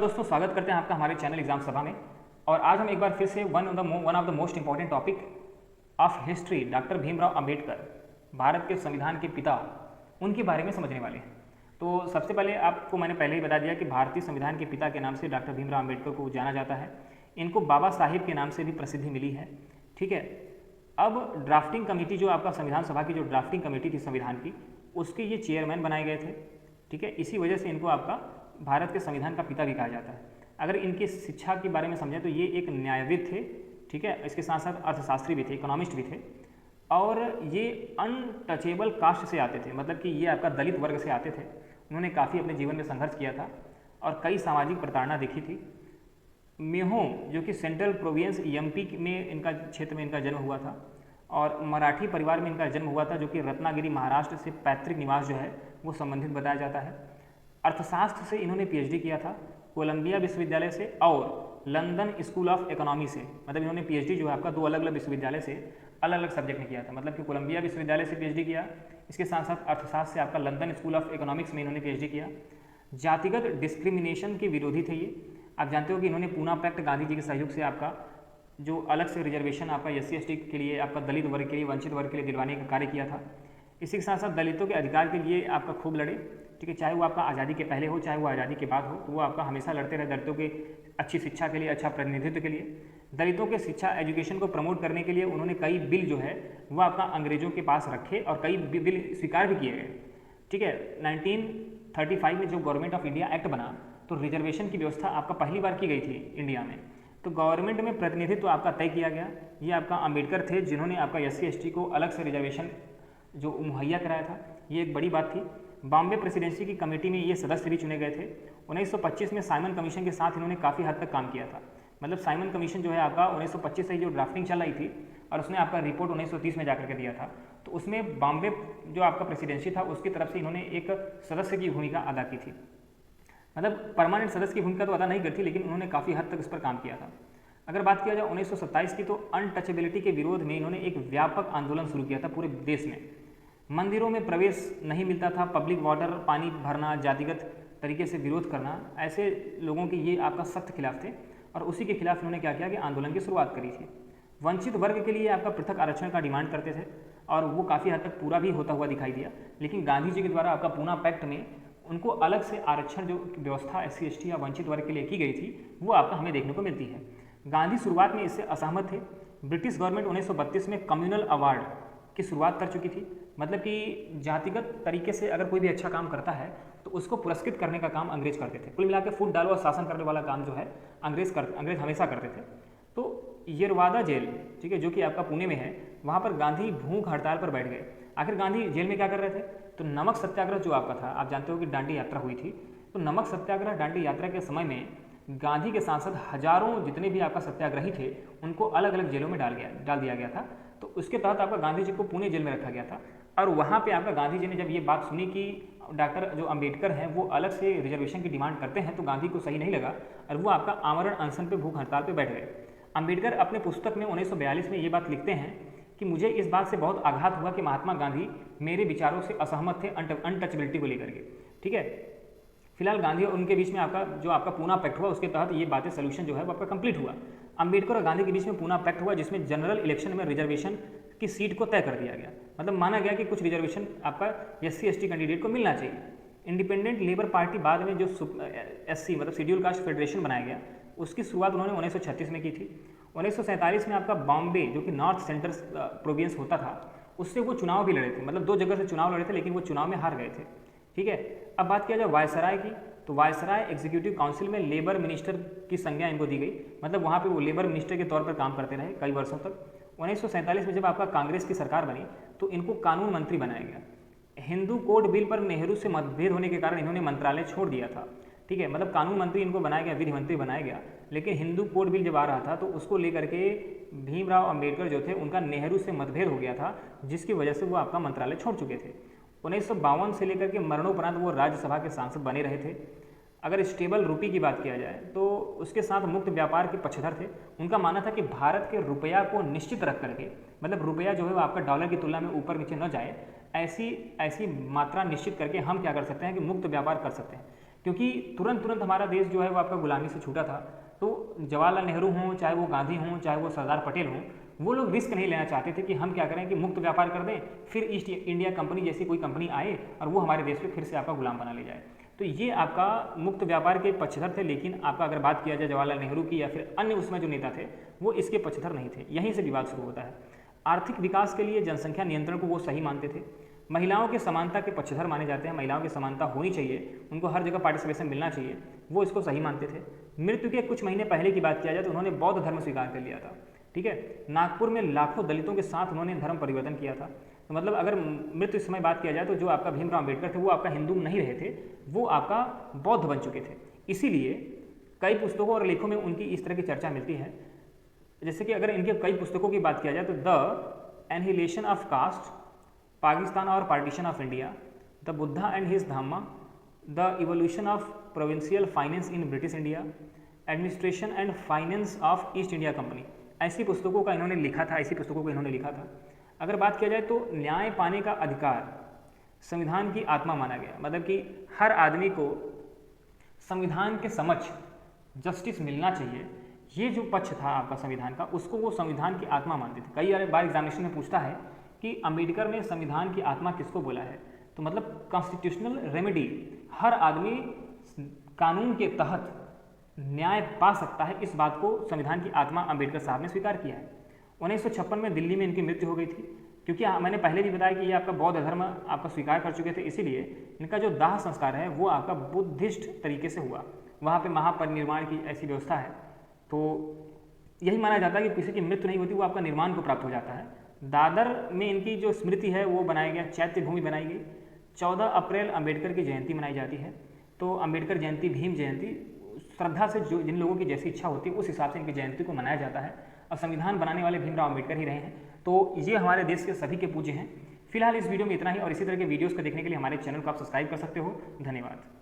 दोस्तों, स्वागत करते हैं आपका हमारे चैनल एग्जाम सभा में। और आज हम एक बार फिर से one of the most important topic of history doctor Bhimrao Ambedkar, Bharat के संविधान के पिता, उनके बारे में समझने वाले हैं। तो सबसे पहले आपको मैंने पहले ही बता दिया कि भारतीय संविधान के पिता के नाम से डॉक्टर भीमराव अंबेडकर को जाना जाता है। इनको बाबा साहिब के नाम से भी प्रसिद्धि मिली है। ठीक है, अब ड्राफ्टिंग कमेटी जो आपका संविधान सभा की जो ड्राफ्टिंग कमेटी थी संविधान की, उसके ये चेयरमैन बनाए गए थे। ठीक है, इसी वजह से इनको आपका भारत के संविधान का पिता भी कहा जाता है। अगर इनकी शिक्षा के बारे में समझें तो ये एक न्यायविद थे। ठीक है, इसके साथ साथ अर्थशास्त्री भी थे, इकोनॉमिस्ट भी थे, और ये अनटचेबल कास्ट से आते थे, मतलब कि ये आपका दलित वर्ग से आते थे। उन्होंने काफ़ी अपने जीवन में संघर्ष किया था और कई सामाजिक प्रताड़ना देखी थी। मेहो जो कि सेंट्रल प्रोविंस एमपी में इनका क्षेत्र में इनका जन्म हुआ था, और मराठी परिवार में इनका जन्म हुआ था, जो कि रत्नागिरी महाराष्ट्र से पैतृक निवास जो है वो संबंधित बताया जाता है। अर्थशास्त्र से इन्होंने पीएचडी किया था कोलंबिया विश्वविद्यालय से और लंदन स्कूल ऑफ इकोनॉमी से। मतलब इन्होंने पीएचडी जो है आपका दो अलग अलग विश्वविद्यालय से अलग अलग सब्जेक्ट में किया था। मतलब कि कोलंबिया विश्वविद्यालय से पीएचडी किया, इसके साथ साथ अर्थशास्त्र से आपका लंदन स्कूल ऑफ इकोनॉमिक्स में इन्होंने पीएचडी किया। जातिगत डिस्क्रिमिनेशन के विरोधी थे ये। आप जानते हो कि इन्होंने पूना पैक्ट गांधी जी के सहयोग से आपका जो अलग से रिजर्वेशन आपका SC/ST के लिए, आपका दलित वर्ग के लिए, वंचित वर्ग के लिए दिलवाने का कार्य किया था। इसी के साथ साथ दलितों के अधिकार के लिए आपका खूब लड़े। ठीक है, चाहे वो आपका आज़ादी के पहले हो चाहे वो आज़ादी के बाद हो, तो वो आपका हमेशा लड़ते रहे दलितों के अच्छी शिक्षा के लिए, अच्छा प्रतिनिधित्व के लिए। दलितों के शिक्षा एजुकेशन को प्रमोट करने के लिए उन्होंने कई बिल जो है वो आपका अंग्रेजों के पास रखे और कई बिल स्वीकार भी किए गए। ठीक है, 1935 में जो गवर्नमेंट ऑफ इंडिया एक्ट बना तो रिजर्वेशन की व्यवस्था आपका पहली बार की गई थी इंडिया में। तो गवर्नमेंट में प्रतिनिधित्व आपका तय किया गया। ये आपका अंबेडकर थे जिन्होंने आपका SC/ST को अलग से रिजर्वेशन जो मुहैया कराया था, ये एक बड़ी बात थी। बॉम्बे प्रेसिडेंसी की कमेटी में ये सदस्य भी चुने गए थे। 1925 में साइमन कमीशन के साथ इन्होंने काफ़ी हद तक काम किया था। मतलब साइमन कमीशन जो है आपका 1925 से जो ड्राफ्टिंग चल रही थी और उसने आपका रिपोर्ट 1930 में जाकर के दिया था, तो उसमें बॉम्बे जो आपका प्रेसिडेंसी था उसकी तरफ से इन्होंने एक सदस्य की भूमिका अदा की थी। मतलब परमानेंट सदस्य की भूमिका तो अदा नहीं करती, लेकिन उन्होंने काफ़ी हद तक इस पर काम किया था। अगर बात किया जाए 1927 की, तो अनटचेबिलिटी के विरोध में इन्होंने एक व्यापक आंदोलन शुरू किया था पूरे देश में। मंदिरों में प्रवेश नहीं मिलता था, पब्लिक वाटर पानी भरना, जातिगत तरीके से विरोध करना, ऐसे लोगों के ये आपका सख्त खिलाफ थे। और उसी के खिलाफ इन्होंने क्या किया कि आंदोलन की शुरुआत करी थी। वंचित वर्ग के लिए आपका पृथक आरक्षण का डिमांड करते थे और वो काफ़ी हद तक पूरा भी होता हुआ दिखाई दिया। लेकिन गांधी जी के द्वारा आपका पूना पैक्ट में उनको अलग से आरक्षण जो व्यवस्था SC/ST या वंचित वर्ग के लिए की गई थी वो आपका हमें देखने को मिलती है। गांधी शुरुआत में इससे असहमत थे। ब्रिटिश गवर्नमेंट 1932 में कम्युनल अवार्ड की शुरुआत कर चुकी थी। मतलब कि जातिगत तरीके से अगर कोई भी अच्छा काम करता है तो उसको पुरस्कृत करने का काम अंग्रेज करते थे। कुल मिलाकर फूट डालो और शासन करने वाला काम जो है अंग्रेज हमेशा करते थे। तो येरवादा जेल, ठीक है, जो कि आपका पुणे में है, वहाँ पर गांधी भूख हड़ताल पर बैठ गए। आखिर गांधी जेल में क्या कर रहे थे? तो नमक सत्याग्रह जो आपका था, आप जानते हो कि दांडी यात्रा हुई थी, तो नमक सत्याग्रह दांडी यात्रा के समय में गांधी के सांसद हजारों जितने भी आपका सत्याग्रही थे उनको अलग अलग जेलों में डाल दिया गया था। तो उसके तहत आपका गांधी जी को पुणे जेल में रखा गया था। और वहाँ पे आपका गांधी जी ने जब ये बात सुनी कि डॉक्टर जो अंबेडकर हैं वो अलग से रिजर्वेशन की डिमांड करते हैं, तो गांधी को सही नहीं लगा और वो आपका आमरण अनशन पे भूख हड़ताल पे बैठ गए। अंबेडकर अपने पुस्तक में 1942 में ये बात लिखते हैं कि मुझे इस बात से बहुत आघात हुआ कि महात्मा गांधी मेरे विचारों से असहमत थे अनटचेबिलिटी को लेकर के। ठीक है, फिलहाल गांधी और उनके बीच में जो आपका पूना पैक्ट हुआ उसके तहत ये बातें सोल्यूशन जो है वो आपका कंप्लीट हुआ। अंबेडकर और गांधी के बीच में पूना पैक्ट हुआ जिसमें जनरल इलेक्शन में रिजर्वेशन की सीट को तय कर दिया गया। मतलब माना गया कि कुछ रिजर्वेशन आपका SC/ST कैंडिडेट को मिलना चाहिए। इंडिपेंडेंट लेबर पार्टी बाद में जो SC मतलब शेड्यूल कास्ट फेडरेशन बनाया गया, उसकी शुरुआत उन्होंने 1936 में की थी। 1947 में आपका बॉम्बे जो कि नॉर्थ सेंट्रल प्रोविंस होता था, उससे वो चुनाव भी लड़े थे। मतलब 2 जगह से चुनाव लड़े थे, लेकिन वो चुनाव में हार गए थे। ठीक है, अब बात किया जाए वायसराय की, तो वायसराय एग्जीक्यूटिव काउंसिल में लेबर मिनिस्टर की संज्ञा इनको दी गई। मतलब वहाँ पे वो लेबर मिनिस्टर के तौर पर काम करते रहे कई वर्षों तक। 1947 में जब आपका कांग्रेस की सरकार बनी तो इनको कानून मंत्री बनाया गया। हिंदू कोड बिल पर नेहरू से मतभेद होने के कारण इन्होंने मंत्रालय छोड़ दिया था। ठीक है, मतलब कानून मंत्री इनको बनाया गया, विधि मंत्री बनाया गया, लेकिन हिंदू कोड बिल जब आ रहा था तो उसको लेकर के भीमराव अंबेडकर जो थे उनका नेहरू से मतभेद हो गया था, जिसकी वजह से वो आपका मंत्रालय छोड़ चुके थे। 1952 से लेकर के मरणोपरांत वो राज्यसभा के सांसद बने रहे थे। अगर स्टेबल रूपी की बात किया जाए तो उसके साथ मुक्त व्यापार के पक्षधर थे। उनका मानना था कि भारत के रुपया को निश्चित रख करके, मतलब रुपया जो है वो आपका डॉलर की तुलना में ऊपर नीचे न जाए, ऐसी मात्रा निश्चित करके हम क्या कर सकते हैं कि मुक्त व्यापार कर सकते हैं। क्योंकि तुरंत तुरंत हमारा देश जो है वो आपका गुलामी से छूटा था। तो जवाहरलाल नेहरू हों, चाहे वो गांधी हों, चाहे वो सरदार पटेल हों, वो लोग रिस्क नहीं लेना चाहते थे कि हम क्या करें कि मुक्त व्यापार कर दें, फिर ईस्ट इंडिया कंपनी जैसी कोई कंपनी आए और वो हमारे देश पे फिर से आपका गुलाम बना ले जाए। तो ये आपका मुक्त व्यापार के पक्षधर थे, लेकिन आपका अगर बात किया जाए जवाहरलाल नेहरू की या फिर अन्य उसमें जो नेता थे वो इसके पक्षधर नहीं थे। यहीं से विवाद शुरू होता है। आर्थिक विकास के लिए जनसंख्या नियंत्रण को वो सही मानते थे। महिलाओं के समानता के पक्षधर माने जाते हैं, महिलाओं की समानता होनी चाहिए, उनको हर जगह पार्टिसिपेशन मिलना चाहिए, वो इसको सही मानते थे। मृत्यु के कुछ महीने पहले की बात किया जाए तो उन्होंने बौद्ध धर्म स्वीकार कर लिया था। ठीक है, नागपुर में लाखों दलितों के साथ उन्होंने धर्म परिवर्तन किया था। तो मतलब अगर मृत्यु समय बात किया जाए तो जो आपका भीमराव अम्बेडकर थे वो आपका हिंदू नहीं रहे थे, वो आपका बौद्ध बन चुके थे। इसीलिए कई पुस्तकों और लेखों में उनकी इस तरह की चर्चा मिलती है। जैसे कि अगर इनके कई पुस्तकों की बात किया जाए तो the annihilation of caste, Pakistan or partition of India, the Buddha and his Dhamma, the evolution of provincial finance in British India, administration and finance of East India Company, ऐसी पुस्तकों का इन्होंने लिखा था, ऐसी पुस्तकों को इन्होंने लिखा था। अगर बात किया जाए तो न्याय पाने का अधिकार संविधान की आत्मा माना गया, मतलब कि हर आदमी को संविधान के समक्ष जस्टिस मिलना चाहिए, ये जो पक्ष था आपका संविधान का, उसको वो संविधान की आत्मा मानते थे। कई बार एग्जामिनेशन में पूछता है कि अंबेडकर ने संविधान की आत्मा किसको बोला है, तो मतलब कॉन्स्टिट्यूशनल रेमेडी, हर आदमी कानून के तहत न्याय पा सकता है, इस बात को संविधान की आत्मा अंबेडकर साहब ने स्वीकार किया है। 1956 में दिल्ली में इनकी मृत्यु हो गई थी, क्योंकि मैंने पहले भी बताया कि ये आपका बौद्ध धर्म आपका स्वीकार कर चुके थे, इसीलिए इनका जो दाह संस्कार है वो आपका बुद्धिस्ट तरीके से हुआ। वहाँ पे महापरिनिर्वाण की ऐसी व्यवस्था है, तो यही माना जाता है कि किसी की मृत्यु नहीं होती, वो आपका निर्माण को प्राप्त हो जाता है। दादर में इनकी जो स्मृति है वो बनाया गया, चैत्य भूमि बनाई गई। 14 अप्रैल अंबेडकर की जयंती मनाई जाती है। तो अंबेडकर जयंती, भीम जयंती, श्रद्धा से जो जिन लोगों की जैसी इच्छा होती है उस हिसाब से इनकी जयंती को मनाया जाता है। और संविधान बनाने वाले भीमराव अम्बेडकर ही रहे हैं, तो ये हमारे देश के सभी के पूज्य हैं। फिलहाल इस वीडियो में इतना ही, और इसी तरह के वीडियोज़ को देखने के लिए हमारे चैनल को आप सब्सक्राइब कर सकते हो। धन्यवाद।